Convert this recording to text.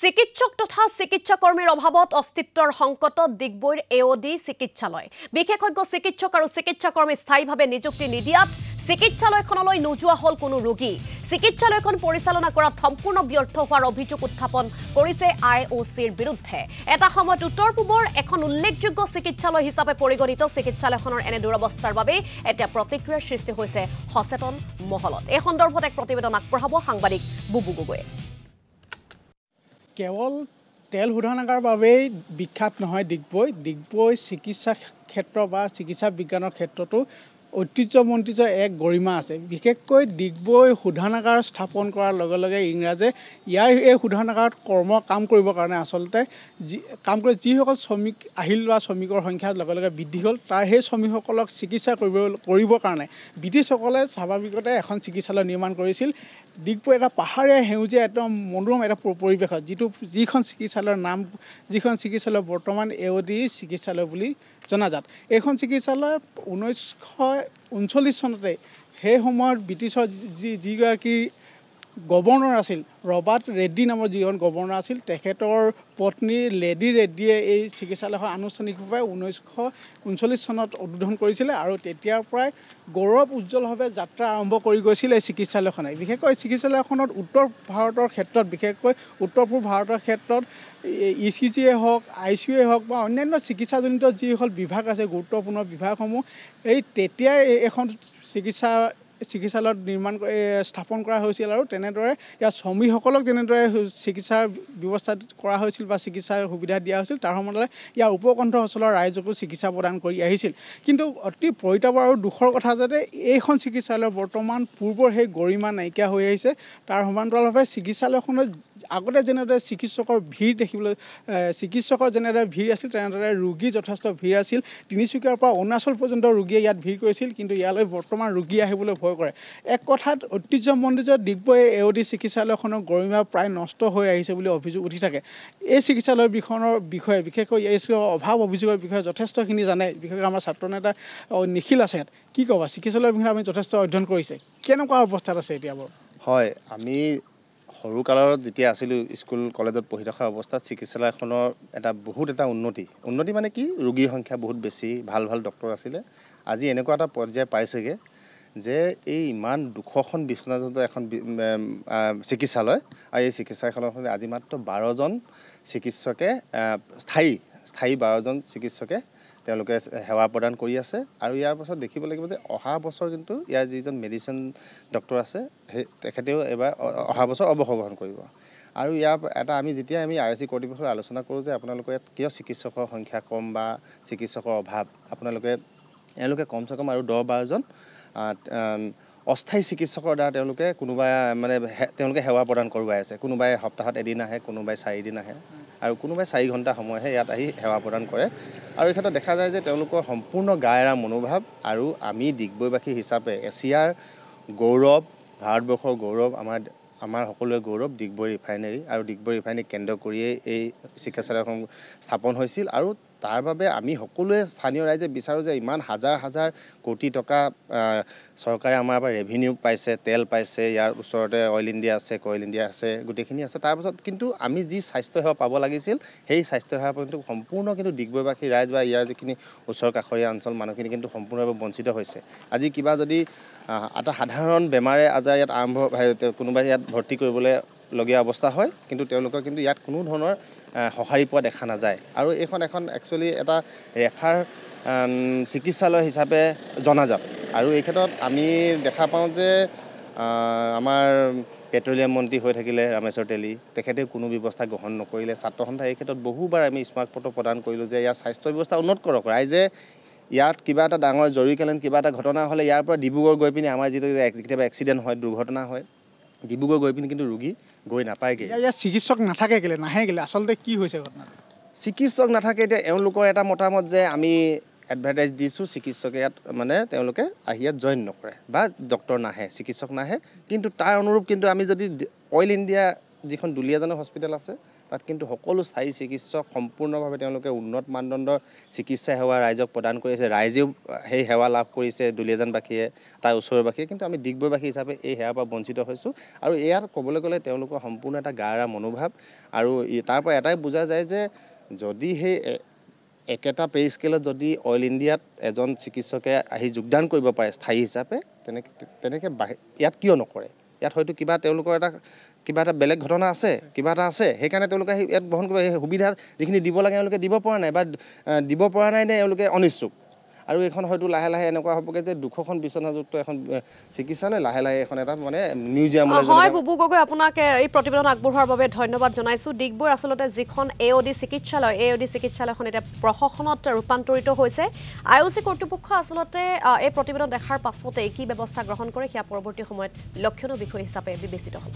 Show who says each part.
Speaker 1: চিকিৎসক তথা চিকিৎসাকৰ্মীৰ অভাৱত অস্তিত্বৰ সংকটত ডিগবৈৰ এওডি চিকিৎসালয় বিশেষজ্ঞ চিকিৎসক আৰু চিকিৎসাকৰ্মী স্থায়ীভাৱে নিযুক্তি নিদিয়াত চিকিৎসালয়খনলৈ নোযোৱা হল কোনো ৰোগী চিকিৎসালয়খন পৰিচালনা কৰাত সম্পূৰ্ণ ব্যৰ্থ হোৱাৰ অভিযোগ উত্থাপন কৰিছে আইঅচিৰ বিৰুদ্ধে এটা সময়ত উত্তৰ পূবৰ এখন উল্লেখযোগ্য চিকিৎসালয় হিচাপে পৰিগণিত চিকিৎসালয়খনৰ এনে দুৰৱস্থাৰ বাবে এতিয়া প্ৰতিক্ৰিয়াৰ সৃষ্টি হৈছে সচেতন মহলত এই সন্দৰ্ভত এক প্ৰতিবেদন আগবঢ়াব সাংবাদিক বুবু গগৈয়ে
Speaker 2: কেৱল তেল শোধনাগাৰৰ বাবেই বিখ্যাত নহয় ডিগবৈ চিকিৎসা ক্ষেত্ৰ বা চিকিৎসা বিজ্ঞানৰ ক্ষেত্ৰতো ঐতিহ্যমণ্ডিত এক গৰিমা আছে বিশেষকৈ ডিগবৈ শোধনাগাৰ স্থাপন কৰাৰ লগে লগে ইংৰাজে ইয়াৰ এই শোধনাগাৰত কাম কৰিবৰ কাৰণে আচলতে কাম কৰি যিসকল শ্ৰমিক আহিল বা শ্ৰমিকৰ সংখ্যা লগে লগে বৃদ্ধি হ'ল তাৰ সেই শ্ৰমিকসকলক চিকিৎসা কৰিবৰ কাৰণে ব্ৰিটিছসকলে স্বাভাৱিকতে এখন চিকিৎসালয় নিৰ্মাণ কৰিছিল ডিগবৈ এটা পাহাৰীয়া সেউজীয়া একদম মনোৰম এটা পৰিৱেশত যিখন চিকিৎসালয় বৰ্তমান এওডি চিকিৎসালয় বুলি জনাজাত এইখন চিকিৎসালয় 1939 চনতে সেই সময়ত ব্ৰিটিছৰ যিগৰাকী গভৰ্ণৰ আছিল ৰবাৰ্ট ৰেড্ডি নামৰ যিজন গভৰ্ণৰ আছিল তেখেতৰ পত্নী লেডি ৰেড্ডিয়ে এই চিকিৎসালয়খন আনুষ্ঠানিকভাৱে 1939 চনত উদ্বোধন কৰিছিলে আৰু তেতিয়াৰ পৰাই গৌৰৱ উজ্জ্বলভাৱে যাত্ৰা আৰম্ভ কৰি গৈছিল এই চিকিৎসালয়খনে বিশেষকৈ চিকিৎসালয়খনত উত্তৰ ভাৰতৰ ক্ষেত্ৰত বিশেষকৈ উত্তৰ পূব ভাৰতৰ ক্ষেত্ৰত ইচিজিয়ে হওক আইচিইউয়ে হওক বা অন্যান্য চিকিৎসাজনিত যিসকল বিভাগ আছে গুৰুত্বপূৰ্ণ বিভাগসমূহ এই তেতিয়াই এখন চিকিৎসালয়ত স্থাপন কৰা হৈছিল আৰু তেনেদৰে ইয়াৰ শ্ৰমিকসকলক যেনেদৰে চিকিৎসাৰ ব্যৱস্থা কৰা হৈছিল বা চিকিৎসাৰ সুবিধা দিয়া হৈছিল তাৰ সময় ইয়াৰ উপকণ্ঠ অঞ্চলৰ ৰাইজকো চিকিৎসা প্ৰদান কৰি আহিছিল কিন্তু অতি পৰিতাপ আৰু দুখৰ কথা যে এইখন চিকিৎসালয় বৰ্তমান পূৰ্বৰ সেই গৰিমা নাইকিয়া হৈ আহিছে তাৰ সমান্তৰালভাৱে চিকিৎসালয়খনত আগতে যেনেদৰে চিকিৎসকৰ যেনেদৰে ভিৰ আছিল তেনেদৰে ৰোগী যথেষ্ট ভিৰ আছিল তিনিচুকীয়াৰ পৰা অৰুণাচল পৰ্যন্ত ৰোগীয়ে ইয়াত ভিৰ কৰিছিল কিন্তু ইয়ালৈ বৰ্তমান ৰোগী আহিবলৈ ভয় কৰে এক কথাত ঐতিহ্যমণ্ডিত ডিগবৈ এওডি চিকিৎসালয়খনৰ গৰিমা প্ৰায় নষ্ট হৈ আহিছে বুলি অভিযোগ উঠি থাকে এই চিকিৎসালয়ৰ বিষয়ে বিশেষকৈ এই অভাৱ অভিযোগৰ বিষয়ে যথেষ্টখিনি জানে বিশেষকৈ আমাৰ ছাত্ৰ নেতা নিখিল আছে কি ক'বা চিকিৎসালয়ৰ বিষয়ে আমি যথেষ্ট অধ্যয়ন কৰিছে কেনেকুৱা অৱস্থাত আছে এতিয়া বাৰু
Speaker 3: হয় আমি সৰুকালত যেতিয়া আছিলোঁ স্কুল কলেজত পঢ়ি থকা অৱস্থাত চিকিৎসালয়খনৰ বহুত এটা উন্নতি মানে কি ৰোগীৰ সংখ্যা বহুত বেছি ভাল ডক্টৰ আছিলে আজি এনেকুৱা এটা পৰ্যায় পাইছেগৈ যে এই ইমান 200খন বিছনাযুক্ত এখন চিকিৎসালয় আৰু এই চিকিৎসালয়খনত আজি মাত্ৰ 12জন চিকিৎসকে স্থায়ী 12জন চিকিৎসকে তেওঁলোকে সেৱা প্ৰদান কৰি আছে আৰু ইয়াৰ পাছত দেখিব লাগিব যে অহা বছৰ কিন্তু ইয়াৰ যিজন মেডিচিন ডক্টৰ আছে তেখেতেও এবাৰ অহা বছৰ অৱসৰ গ্ৰহণ কৰিব আৰু ইয়াৰ আমি যেতিয়া আইঅচি কৰ্তৃপক্ষৰ আলোচনা কৰোঁ যে আপোনালোকে কিয় চিকিৎসকৰ সংখ্যা কম বা চিকিৎসকৰ অভাৱ এওঁলোকে কমচে কম আৰু 10-12জন অস্থায়ী চিকিৎসকৰ দ্বাৰা তেওঁলোকে সেৱা প্ৰদান কৰোৱাই আছে কোনোবাই সপ্তাহত এদিন আহে কোনোবাই 4 দিন আহে আৰু কোনোবাই 4 ঘণ্টা সময়হে ইয়াত আহি সেৱা প্ৰদান কৰে আৰু এই ক্ষেত্ৰত দেখা যায় যে তেওঁলোকৰ সম্পূৰ্ণ গা এৰা মনোভাৱ আৰু আমি ডিগবৈবাসী হিচাপে এছিয়াৰ গৌৰৱ ভাৰতবৰ্ষৰ গৌৰৱ আমাৰ সকলোৰে গৌৰৱ ডিগবৈ ৰিফাইনেৰী আৰু ডিগবৈ ৰিফাইনেৰী কেন্দ্ৰ কৰিয়েই এই চিকিৎসালয়খন স্থাপন হৈছিল আৰু তাৰ বাবে আমি সকলোৱে স্থানীয় ৰাইজে বিচাৰোঁ যে ইমান হাজাৰ কোটি টকা চৰকাৰে আমাৰ পৰা ৰেভিনিউ পাইছে তেল পাইছে ইয়াৰ ওচৰতে অইল ইণ্ডিয়া আছে গোটেইখিনি আছে তাৰপাছত কিন্তু আমি যি স্বাস্থ্যসেৱা পাব লাগিছিল সেই স্বাস্থ্যসেৱাৰ কিন্তু সম্পূৰ্ণ কিন্তু ডিগবৈবাসী ৰাইজ বা ইয়াৰ যিখিনি ওচৰ কাষৰীয়া অঞ্চল মানুহখিনি কিন্তু সম্পূৰ্ণভাৱে বঞ্চিত হৈছে আজি কিবা যদি এটা সাধাৰণ বেমাৰে আজাৰ ইয়াত কোনোবাই ইয়াত ভৰ্তি কৰিবলগীয়া অৱস্থা হয় কিন্তু তেওঁলোকৰ কিন্তু ইয়াত কোনো ধৰণৰ সঁহাৰি পোৱা দেখা নাযায় আৰু এখন একচুৱেলি এটা ৰেফাৰ চিকিৎসালয় হিচাপে জনাজাত আৰু এই ক্ষেত্ৰত আমি দেখা পাওঁ যে আমাৰ পেট্ৰলিয়াম মন্ত্ৰী হৈ থাকিলে ৰামেশ্বৰ তেলী তেখেতে কোনো ব্যৱস্থা গ্ৰহণ নকৰিলে ছাত্ৰ সন্থাই এই ক্ষেত্ৰত বহুবাৰ আমি স্মাৰক পত্ৰ প্ৰদান কৰিলোঁ যে ইয়াৰ স্বাস্থ্য ব্যৱস্থা উন্নত কৰক ৰাইজে ইয়াত কিবা এটা ডাঙৰ জৰুৰীকালীন কিবা এটা ঘটনা হ'লে ইয়াৰ পৰা ডিব্ৰুগড় গৈ পিনি আমাৰ যিটো কেতিয়াবা এক্সিডেণ্ট হয় দুৰ্ঘটনা হয় ডিব্ৰুগড় গৈ পিনি কিন্তু ৰোগী গৈ নাপায়গৈ
Speaker 2: ইয়াত চিকিৎসক নাথাকে নাহে আচলতে কি হৈছে ঘটনা
Speaker 3: চিকিৎসক নাথাকে এতিয়া এওঁলোকৰ এটা মতামত যে আমি এডভাৰটাইজ দিছোঁ চিকিৎসকে ইয়াত তেওঁলোকে আহি ইয়াত জইন নকৰে বা ডক্টৰ নাহে চিকিৎসক নাহে কিন্তু তাৰ অনুৰূপ কিন্তু আমি যদি অইল ইণ্ডিয়া যিখন দুলীয়াজানৰ হস্পিটেল আছে তাত কিন্তু সকলো স্থায়ী চিকিৎসক সম্পূৰ্ণভাৱে তেওঁলোকে উন্নত মানদণ্ডৰ চিকিৎসা সেৱা ৰাইজক প্ৰদান কৰিছে ৰাইজেও সেই সেৱা লাভ কৰিছে দুলীয়াজানবাসীয়ে তাৰ ওচৰবাসীয়ে কিন্তু আমি ডিগবৈবাসী হিচাপে এই সেৱাৰ পৰা বঞ্চিত হৈছোঁ আৰু ইয়াৰ ক'বলৈ গ'লে তেওঁলোকৰ সম্পূৰ্ণ এটা গাৰা মনোভাৱ আৰু তাৰ পৰা এটাই বুজা যায় যে যদি সেই একেটা পে স্কেলত যদি অইল ইণ্ডিয়াত এজন চিকিৎসকে আহি যোগদান কৰিব পাৰে স্থায়ী হিচাপে তেনেকৈ ইয়াত কিয় নকৰে ইয়াত হয়তো তেওঁলোকৰ কিবা এটা বেলেগ ঘটনা আছে কিবা এটা আছে সেইকাৰণে তেওঁলোকে ইয়াত বহন কৰিব সেই সুবিধা যিখিনি দিব লাগে তেওঁলোকে দিব পৰা নাই বা দিব পৰা নাই নে তেওঁলোকে অনিচ্ছুক আৰু এখন হয়তো লাহে লাহে এনেকুৱা হ'বগৈ যে 200খন বিচনাযুক্ত এখন চিকিৎসালয় লাহে লাহে এখন এটা মানে মিউজিয়ামলৈ
Speaker 1: হয় বুবু গগৈ আপোনাক এই প্ৰতিবেদন আগবঢ়োৱাৰ বাবে ধন্যবাদ জনাইছোঁ ডিগবৈৰ আচলতে যিখন AOD চিকিৎসালয়খন এতিয়া প্ৰশাসনত ৰূপান্তৰিত হৈছে IOC কৰ্তৃপক্ষ আচলতে এই প্ৰতিবেদন দেখাৰ পাছতে কি ব্যৱস্থা গ্ৰহণ কৰে সেয়া পৰৱৰ্তী সময়ত লক্ষণীয় বিষয় হিচাপে বিবেচিত হ'ব